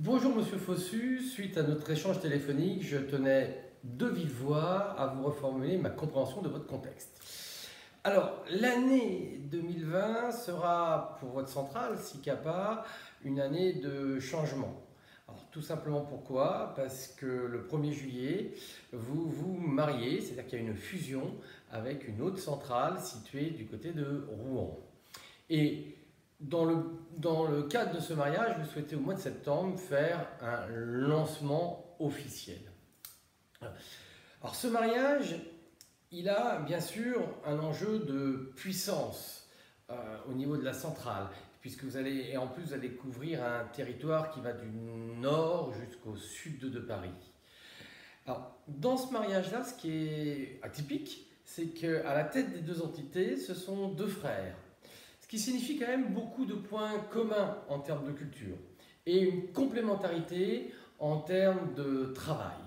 Bonjour Monsieur Fossu, suite à notre échange téléphonique, je tenais de vive voix à vous reformuler ma compréhension de votre contexte. Alors, l'année 2020 sera pour votre centrale, SICAPA, une année de changement. Alors, tout simplement pourquoi? Parce que le 1er juillet, vous vous mariez, c'est-à-dire qu'il y a une fusion avec une autre centrale située du côté de Rouen. Et dans le cadre de ce mariage, vous souhaitez au mois de septembre faire un lancement officiel. Alors ce mariage, il a bien sûr un enjeu de puissance au niveau de la centrale, puisque vous allez, et en plus vous allez couvrir un territoire qui va du nord jusqu'au sud de Paris. Alors, dans ce mariage-là, ce qui est atypique, c'est qu'à la tête des deux entités, ce sont deux frères. Ce qui signifie quand même beaucoup de points communs en termes de culture et une complémentarité en termes de travail.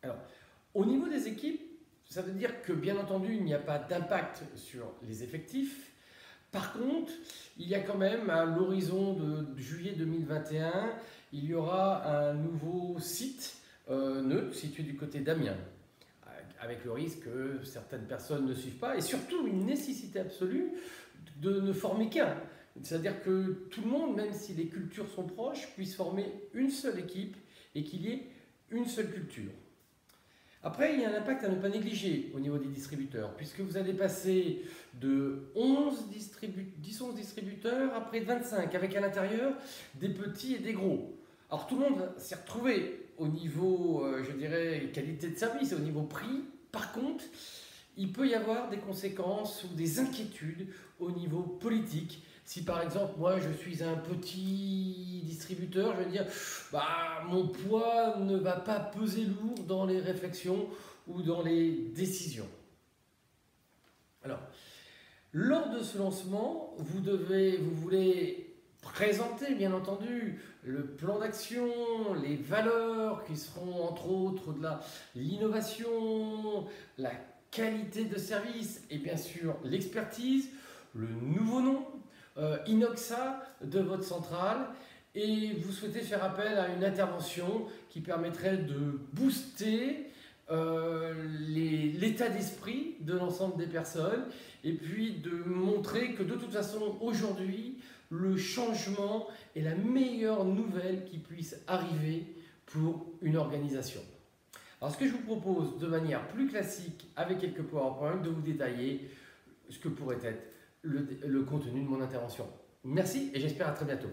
Alors, au niveau des équipes, ça veut dire que bien entendu, il n'y a pas d'impact sur les effectifs. Par contre, il y a quand même à l'horizon de juillet 2021, il y aura un nouveau site neutre situé du côté d'Amiens, avec le risque que certaines personnes ne suivent pas, et surtout une nécessité absolue de ne former qu'un. C'est-à-dire que tout le monde, même si les cultures sont proches, puisse former une seule équipe et qu'il y ait une seule culture. Après, il y a un impact à ne pas négliger au niveau des distributeurs, puisque vous allez passer de 11 distributeurs à près de 25, avec à l'intérieur des petits et des gros. Alors tout le monde s'est retrouvé au niveau, je dirais, qualité de service, au niveau prix. Par contre, il peut y avoir des conséquences ou des inquiétudes au niveau politique. Si par exemple, moi je suis un petit distributeur, je vais dire, mon poids ne va pas peser lourd dans les réflexions ou dans les décisions. Alors, lors de ce lancement, vous voulez présenter bien entendu le plan d'action, les valeurs qui seront entre autres de l'innovation, la qualité de service et bien sûr l'expertise, le nouveau nom, Inoxa de votre centrale, et vous souhaitez faire appel à une intervention qui permettrait de booster l'état d'esprit de l'ensemble des personnes et puis de montrer que de toute façon aujourd'hui le changement est la meilleure nouvelle qui puisse arriver pour une organisation. Alors ce que je vous propose de manière plus classique avec quelques PowerPoint de vous détailler ce que pourrait être le contenu de mon intervention. Merci et j'espère à très bientôt.